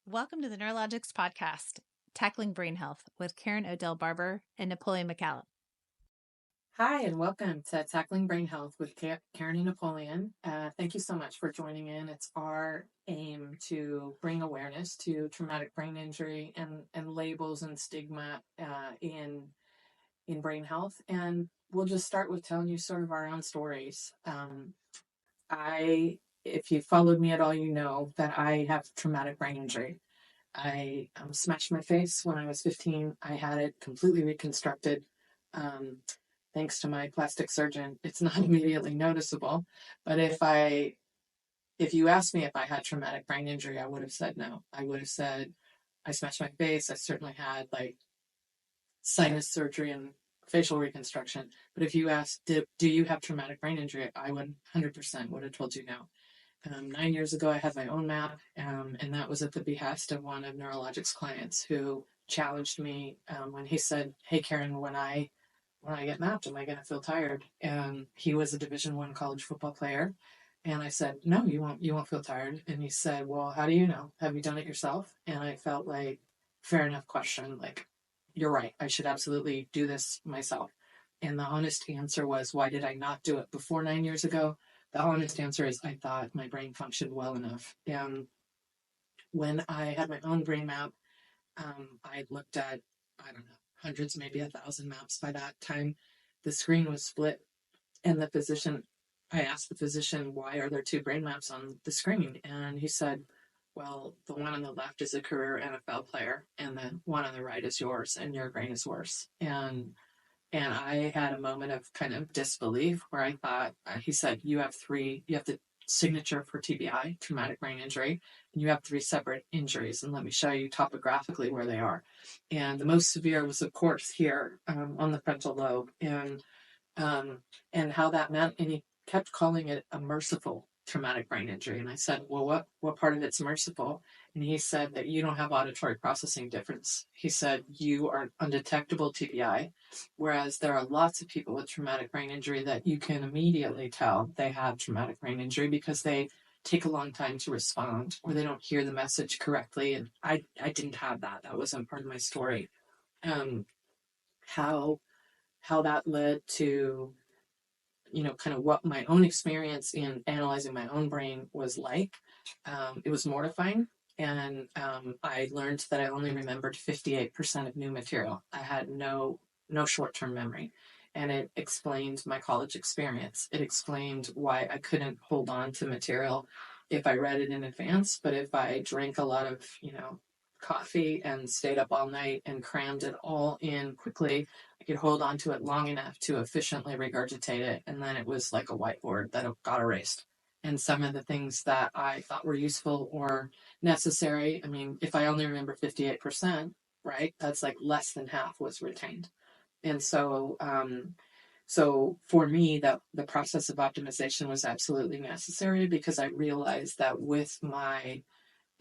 Welcome to the Neurologics podcast, Tackling Brain Health with Karen Odell-Barber and Napoleon McCallum. Hi, and welcome to Tackling Brain Health with Karen and Napoleon. Thank you so much for joining in. It's our aim to bring awareness to traumatic brain injury and labels and stigma in brain health. And we'll just start with telling you sort of our own stories. If you followed me at all, you know that I have traumatic brain injury. I smashed my face when I was 15. I had it completely reconstructed. Thanks to my plastic surgeon. It's not immediately noticeable, but if you asked me if I had traumatic brain injury, I would have said no. I would have said I smashed my face. I certainly had like sinus surgery and facial reconstruction. But if you asked, do you have traumatic brain injury? I would 100% would have told you no. 9 years ago, I had my own map, and that was at the behest of one of Neurologics' clients who challenged me when he said, "Hey, Karen, when I get mapped, am I going to feel tired?" And he was a Division I college football player, and I said, "No, you won't. You won't feel tired." And he said, "Well, how do you know? Have you done it yourself?" And I felt like fair enough question. Like, you're right. I should absolutely do this myself. And the honest answer was, why did I not do it before 9 years ago? The honest answer is I thought my brain functioned well enough. And when I had my own brain map, I looked at, I don't know, hundreds, maybe 1,000 maps by that time. The screen was split, and I asked the physician, why are there two brain maps on the screen? And he said, well, the one on the left is a career NFL player, and the one on the right is yours, and your brain is worse. And I had a moment of kind of disbelief where I thought, he said, you have the signature for TBI, traumatic brain injury, and you have three separate injuries. And let me show you topographically where they are. And the most severe was, of course, here on the frontal lobe. And how that meant, and he kept calling it a merciful traumatic brain injury. And I said, well, what part of it's merciful? And he said that you don't have auditory processing difference. He said you are undetectable TBI, whereas there are lots of people with traumatic brain injury that you can immediately tell they have traumatic brain injury because they take a long time to respond or they don't hear the message correctly. And I didn't have that. That wasn't part of my story. Um, how how that led to kind of what my own experience in analyzing my own brain was like. It was mortifying. And I learned that I only remembered 58% of new material. I had no short-term memory. And it explained my college experience. It explained why I couldn't hold on to material if I read it in advance. But if I drank a lot of, coffee and stayed up all night and crammed it all in quickly, I could hold on to it long enough to efficiently regurgitate it, and then it was like a whiteboard that got erased. And some of the things that I thought were useful or necessary, I mean, if I only remember 58%, right, that's like less than half was retained. And so for me, that the process of optimization was absolutely necessary because I realized that with my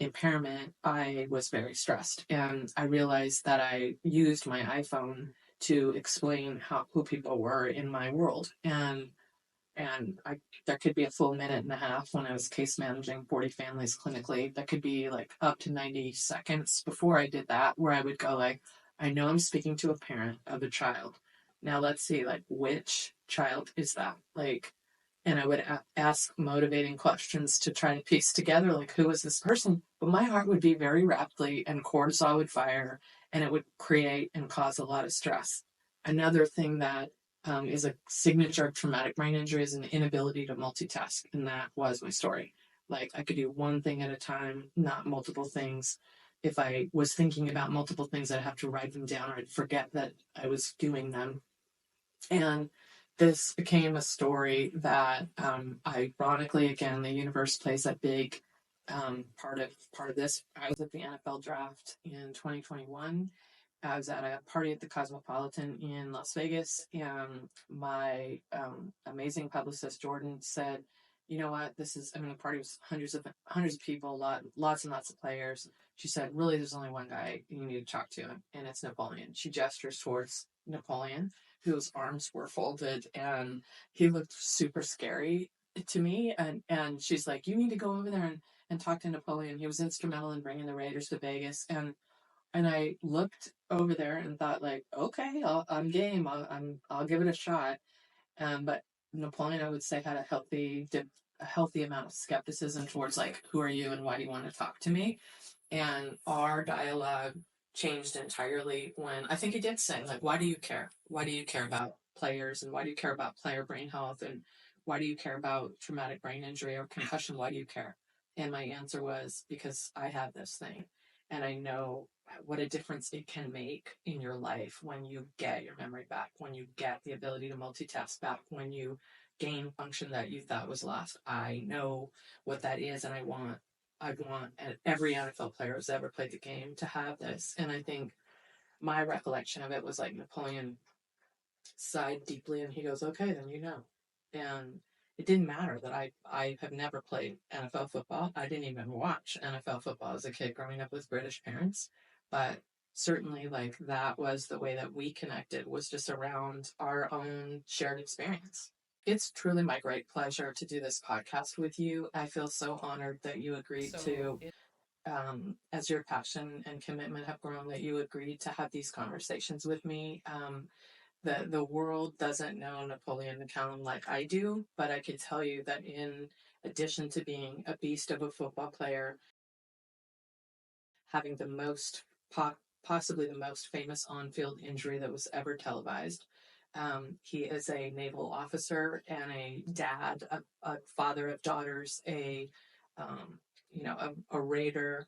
impairment, I was very stressed. And I realized that I used my iPhone to explain who people were in my world. And there could be a full minute and a half when I was case managing 40 families clinically. That could be like up to 90 seconds before I did that, where I would go like, I know I'm speaking to a parent of a child. Now let's see, like, which child is that? Like, and I would ask motivating questions to try to piece together, like, who is this person? But my heart would beat very rapidly and cortisol would fire and it would create and cause a lot of stress. Another thing that is a signature of traumatic brain injury is an inability to multitask. And that was my story. Like, I could do one thing at a time, not multiple things. If I was thinking about multiple things, I'd have to write them down or I'd forget that I was doing them. And this became a story that, ironically, again, the universe plays a big part of this. I was at the NFL draft in 2021. I was at a party at the Cosmopolitan in Las Vegas, and my amazing publicist Jordan said, "You know what? The party was hundreds of people, lots and lots of players." She said, "Really, there's only one guy you need to talk to, and it's Napoleon." She gestures towards Napoleon, whose arms were folded, and he looked super scary to me. And she's like, "You need to go over there and talk to Napoleon. He was instrumental in bringing the Raiders to Vegas, and I looked over there and thought, like, okay, I'm game. I'll give it a shot. But Napoleon, I would say, had a healthy amount of skepticism towards, like, who are you and why do you want to talk to me? And our dialogue changed entirely when I think he did say, like, why do you care? Why do you care about players, and why do you care about player brain health, and why do you care about traumatic brain injury or concussion? Why do you care? And my answer was, because I have this thing and I know what a difference it can make in your life when you get your memory back, when you get the ability to multitask back, when you gain function that you thought was lost. I know what that is, and I'd want every NFL player who's ever played the game to have this. And I think my recollection of it was, like, Napoleon sighed deeply and he goes, okay, then you know. And it didn't matter that I have never played NFL football. I didn't even watch NFL football as a kid growing up with British parents. But certainly, like, that was the way that we connected, was just around our own shared experience. It's truly my great pleasure to do this podcast with you. I feel so honored that you agreed to, as your passion and commitment have grown, that you agreed to have these conversations with me. The world doesn't know Napoleon McCallum like I do, but I can tell you that in addition to being a beast of a football player, having the most possibly the most famous on-field injury that was ever televised. He is a naval officer and a dad, a father of daughters, um, a raider,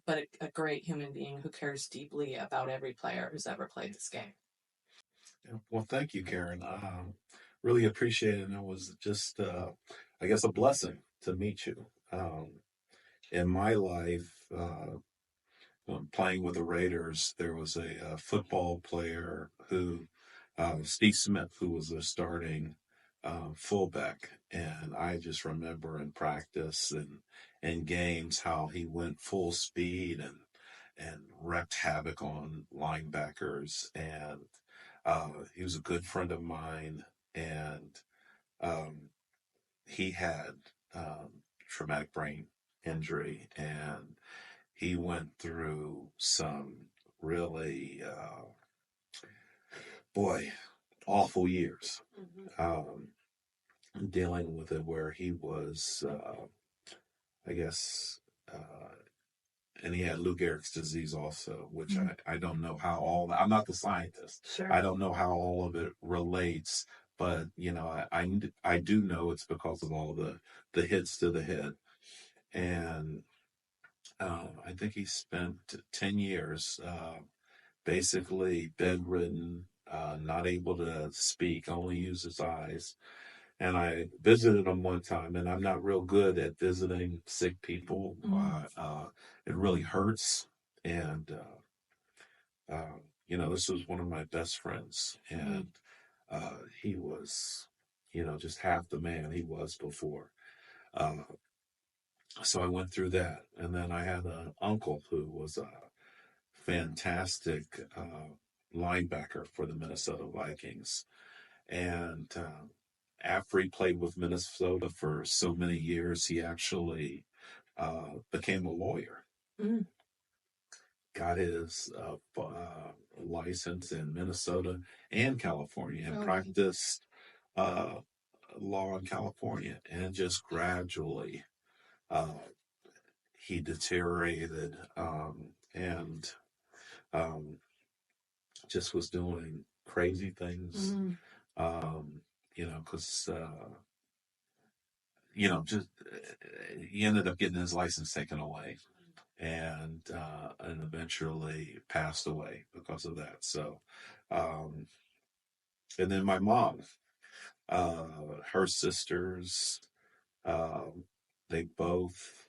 but a great human being who cares deeply about every player who's ever played this game. Yeah, well, thank you, Karen. Really appreciate it. And it was just, I guess, a blessing to meet you. In my life, when playing with the Raiders, there was a football player who, Steve Smith, who was a starting fullback. And I just remember in practice and in games how he went full speed and wreaked havoc on linebackers. And he was a good friend of mine, and um, he had traumatic brain injury, and he went through some really, boy, awful years dealing with it, where he was, I guess, and he had Lou Gehrig's disease also, which I don't know how I'm not the scientist. Sure. I don't know how all of it relates, but I do know it's because of all the hits to the head. And I think he spent 10 years basically bedridden, not able to speak, only use his eyes. And I visited him one time, and I'm not real good at visiting sick people. It really hurts. And, this was one of my best friends, and he was, just half the man he was before. Uh, so I went through that. And then I had an uncle who was a fantastic linebacker for the Minnesota Vikings. And after he played with Minnesota for so many years, he actually became a lawyer. Got his license in Minnesota and California, and practiced law in California, and just gradually he deteriorated, and just was doing crazy things. Because just he ended up getting his license taken away, and eventually passed away because of that. So, and then my mom, her sisters, they both,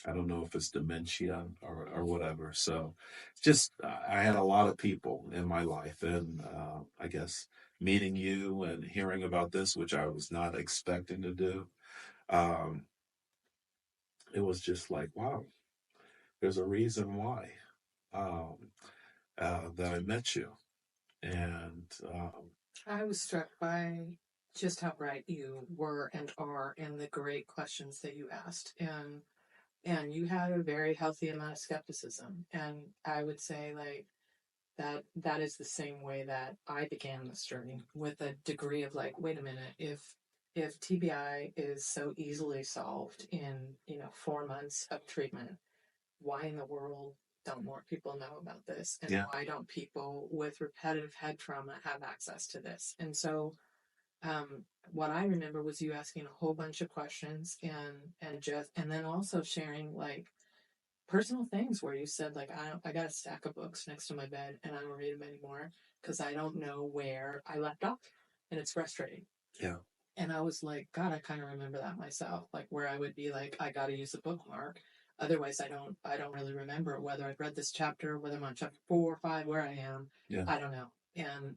I don't know if it's dementia or whatever. So just, I had a lot of people in my life, and I guess meeting you and hearing about this, which I was not expecting to do, um, it was just like, wow, there's a reason why um, that I met you. And I was struck by just how right you were and are, and the great questions that you asked. And you had a very healthy amount of skepticism. And I would say, like, that is the same way that I began this journey, with a degree of like, wait a minute, if TBI is so easily solved in, 4 months of treatment, why in the world don't more people know about this? And why don't people with repetitive head trauma have access to this? And so what I remember was you asking a whole bunch of questions, and then also sharing like personal things where you said, like, I got a stack of books next to my bed and I don't read them anymore because I don't know where I left off, and it's frustrating. Yeah. And I was like, God, I kind of remember that myself, like where I would be like, I got to use a bookmark. Otherwise, I don't really remember whether I've read this chapter, whether I'm on chapter 4 or 5, where I am. Yeah. I don't know. And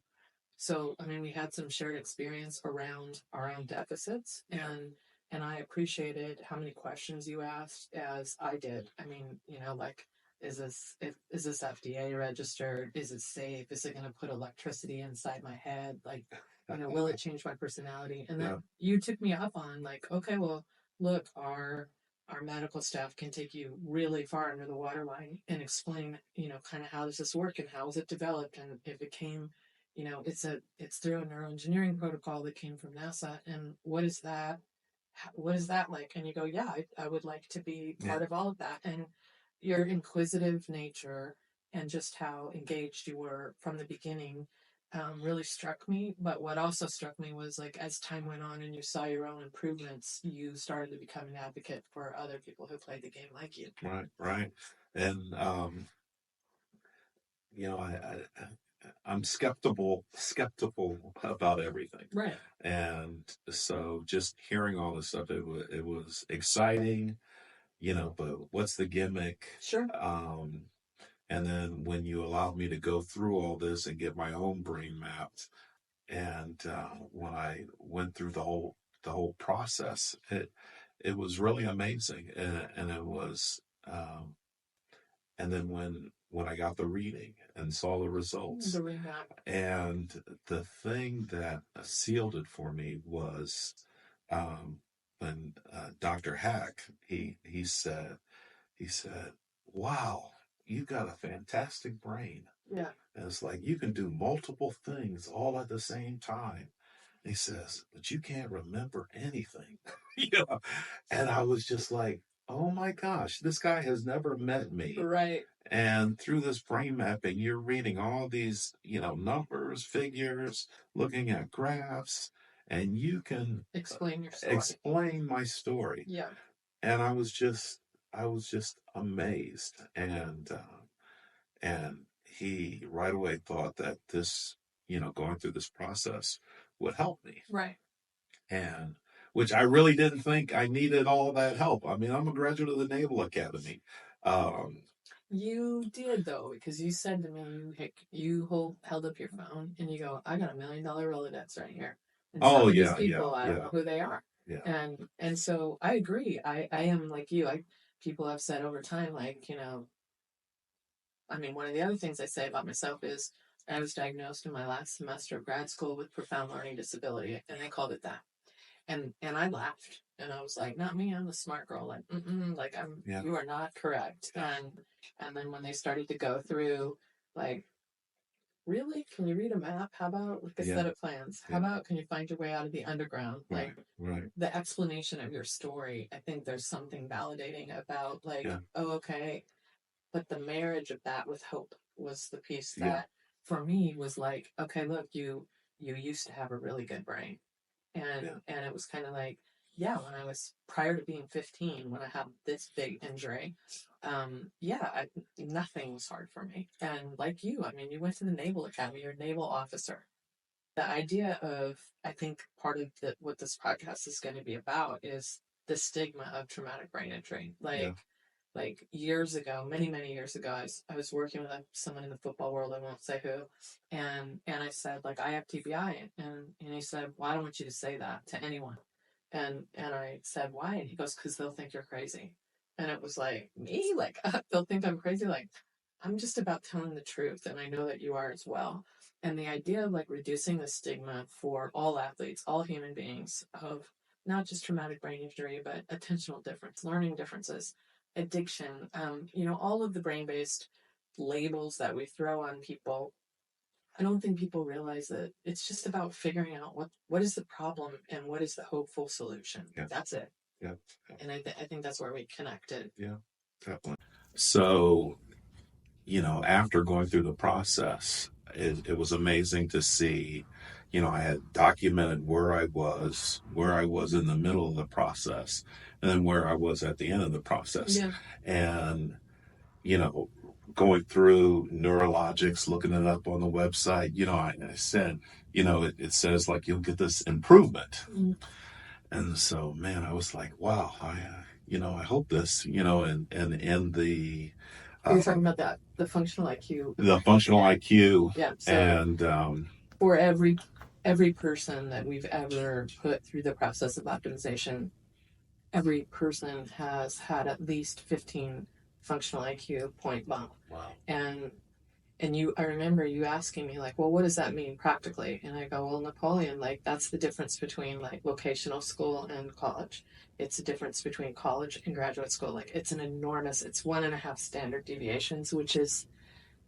so, I mean, we had some shared experience around our own deficits, and I appreciated how many questions you asked, as I did. I mean, like, is this FDA registered? Is it safe? Is it going to put electricity inside my head? Like, will it change my personality? And then you took me up on, like, okay, well, look, our medical staff can take you really far under the waterline and explain, kind of how does this work and how is it developed, and if it came, it's through a neuroengineering protocol that came from NASA, and what is that? What is that like? And you go, yeah, I would like to be part of all of that. And your inquisitive nature and just how engaged you were from the beginning really struck me. But what also struck me was, like, as time went on and you saw your own improvements, you started to become an advocate for other people who played the game like you. Right. And I'm skeptical about everything. Right. And so just hearing all this stuff, it was exciting, but what's the gimmick? Sure. And then when you allowed me to go through all this and get my own brain mapped, and when I went through the whole process, it was really amazing. And it was, and then when I got the reading and saw the results, The remap. and the thing that sealed it for me was when Dr. Hack, he said, wow, you've got a fantastic brain. Yeah. And it's like, you can do multiple things all at the same time. He says, but you can't remember anything. And I was just like, oh my gosh, this guy has never met me. Right. And through this brain mapping, you're reading all these, numbers, figures, looking at graphs, and you can explain your story. Explain my story. Yeah. And I was just amazed. And he right away thought that this, going through this process would help me. Right. And which I really didn't think I needed all that help. I mean, I'm a graduate of the Naval Academy. You did, though, because you said to me, you held up your phone and you go, I got $1 million Rolodex right here. And some of these people, I don't know who they are. Yeah. And so I agree. I am like you. People have said over time, like, I mean, one of the other things I say about myself is I was diagnosed in my last semester of grad school with profound learning disability, and they called it that. And I laughed, and I was like, not me, I'm the smart girl. Like, like, you are not correct. And then when they started to go through, like, really, can you read a map? How about like a set of plans? How about, can you find your way out of the underground? Like, the explanation of your story, I think there's something validating about, like, oh, okay. But the marriage of that with hope was the piece that for me was like, okay, look, you used to have a really good brain. And it was kind of like, when I was prior to being 15, when I had this big injury, nothing was hard for me. And like you, I mean, you went to the Naval Academy, you're a naval officer. The idea of, I think part of what this podcast is going to be about is the stigma of traumatic brain injury. Like years ago, many, many years ago, I was working with someone in the football world, I won't say who, and I said, like, I have TBI, and he said, well, I don't want you to say that to anyone. And I said, why? And he goes, because they'll think you're crazy. And it was like, me? Like, they'll think I'm crazy? Like, I'm just about telling the truth, and I know that you are as well. And the idea of like reducing the stigma for all athletes, all human beings, of not just traumatic brain injury, but attentional difference, learning differences, addiction, all of the brain-based labels that we throw on people. I don't think people realize that it's just about figuring out what is the problem and what is the hopeful solution. Yeah. That's it. Yeah. And I think that's where we connected. Yeah, definitely. So, after going through the process, it was amazing to see, I had documented where I was in the middle of the process, and then where I was at the end of the process. Yeah. And, going through Neurologics, looking it up on the website, I said, it says like you'll get this improvement. Mm-hmm. And so, man, I was like, wow, I hope this, and in the, You're talking about the functional IQ. The functional IQ. Yeah. So And for every person that we've ever put through the process of optimization, every person has had at least 15 functional IQ point bump. wow. And I remember you asking me like, well, what does that mean practically? And I go, well, Napoleon, like that's the difference between like vocational school and college. It's the difference between college and graduate school. Like it's 1.5 standard deviations, which is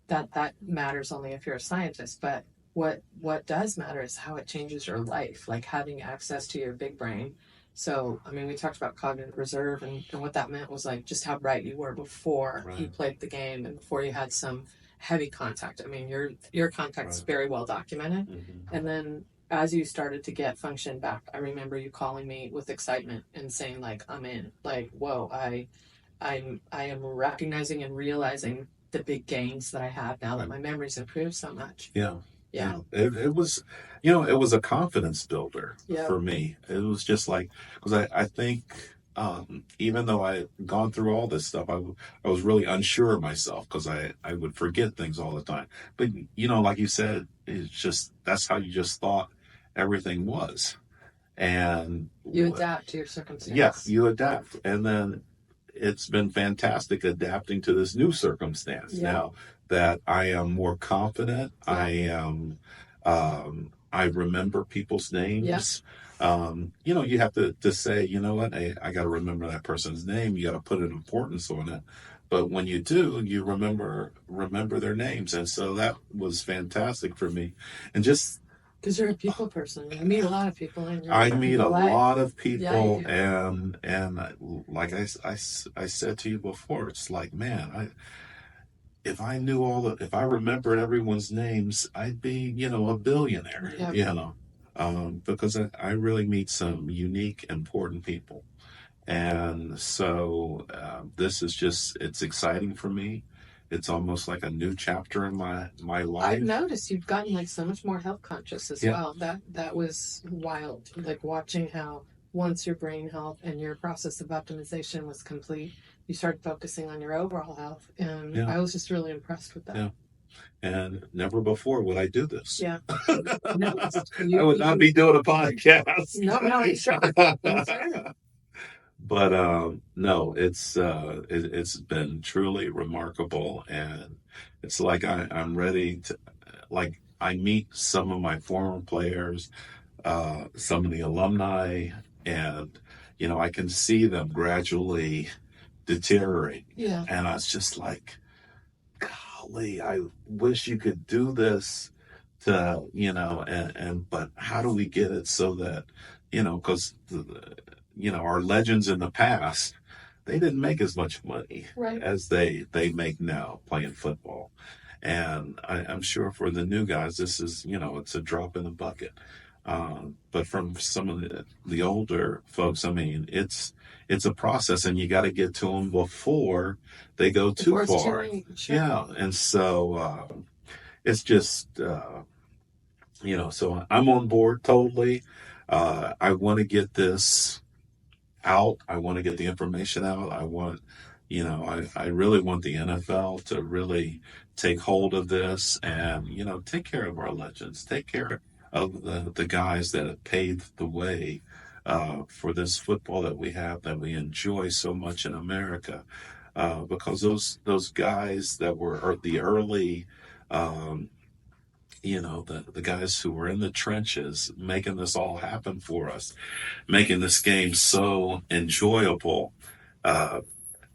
that matters only if you're a scientist. But what does matter is how it changes your life, like having access to your big brain. So, I mean, we talked about cognitive reserve, and what that meant was like just how bright you were before you played the game and before you had some heavy contact. I mean, your contact's very well documented. Mm-hmm. And then as you started to get function back, I remember you calling me with excitement and saying like, I'm in, like, whoa, I am recognizing and realizing the big gains that I have now that my memory's improved so much. Yeah. Yeah. It was, it was a confidence builder for me. It was just like, because I think, even though I had gone through all this stuff, I was really unsure of myself because I would forget things all the time. But, like you said, it's just, that's how you just thought everything was. And you adapt to your circumstances. Yeah, you adapt. And then it's been fantastic adapting to this new circumstance now that I am more confident. I remember people's names. You have to say, you know what, I got to remember that person's name. You got to put an importance on it. But when you do, you remember their names. And so that was fantastic for me. And just because you're a people person, you meet a lot of people in your I meet a life. lot of people, Yeah, and like I said to you before, it's like, man, if I remembered everyone's names, I'd be, a billionaire, because I really meet some unique, important people. And so this is it's exciting for me. It's almost like a new chapter in my life. I've noticed you've gotten like so much more health conscious as well. That was wild. Like watching how once your brain health and your process of optimization was complete, you started focusing on your overall health. And I was just really impressed with that. Yeah. And never before would I do this. Yeah. I would not be doing a podcast. No, sure. But no, it's been truly remarkable, and it's like I'm ready to, like, I meet some of my former players, some of the alumni, and I can see them gradually deteriorate. Yeah. And I was just like, golly, I wish you could do this to, but how do we get it so that, because our legends in the past, they didn't make as much money as they make now playing football. And I'm sure for the new guys, this is, it's a drop in the bucket. But from some of the older folks, I mean, it's a process, and you got to get to them before they go too far. Sure. Yeah. And so it's just, so I'm on board totally. I want to get this out. I want to get the information out. I want, I really want the NFL to really take hold of this and, take care of our legends, take care of the guys that have paved the way for this football that we have, that we enjoy so much in America. because those guys that were the early, the guys who were in the trenches making this all happen for us, making this game so enjoyable. Uh,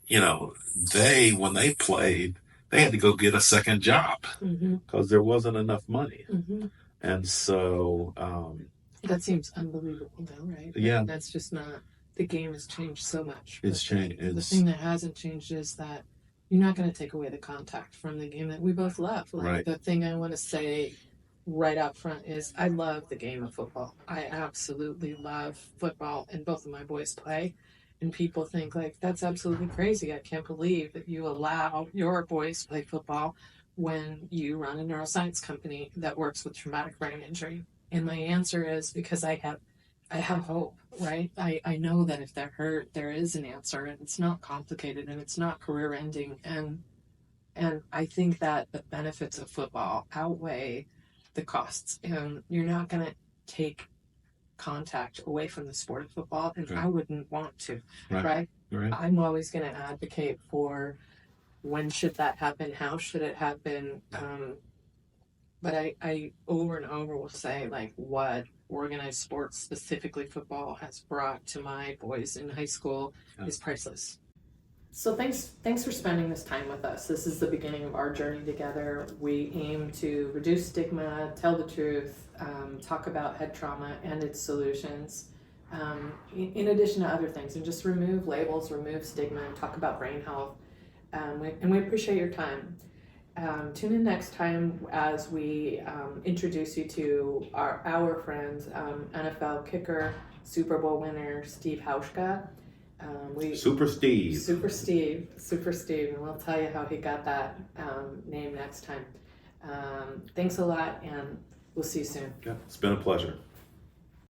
when they played, they had to go get a second job because there wasn't enough money. And so that seems unbelievable, though, right? Yeah, that's just not. The game has changed so much. It's changed. The thing that hasn't changed is that you're not going to take away the contact from the game that we both love. Right. The thing I want to say right up front is I love the game of football. I absolutely love football, and both of my boys play. And people think, like, that's absolutely crazy. I can't believe that you allow your boys to play football when you run a neuroscience company that works with traumatic brain injury. And my answer is because I have hope, right? I know that if they're hurt, there is an answer, and it's not complicated, and it's not career ending. And I think that the benefits of football outweigh the costs. And you're not going to take contact away from the sport of football, and I wouldn't want to, right? I'm always going to advocate for when should that happen, how should it happen, but I over and over will say, like, what organized sports, specifically football, has brought to my boys in high school is priceless. So thanks for spending this time with us. This is the beginning of our journey together. We aim to reduce stigma, tell the truth, talk about head trauma and its solutions, in addition to other things, and just remove labels, remove stigma, and talk about brain health. And we appreciate your time. Tune in next time as we introduce you to our friend, NFL kicker, Super Bowl winner, Steve Hauschka. Super Steve, and we'll tell you how he got that name next time. Thanks a lot, and we'll see you soon. Yeah, it's been a pleasure.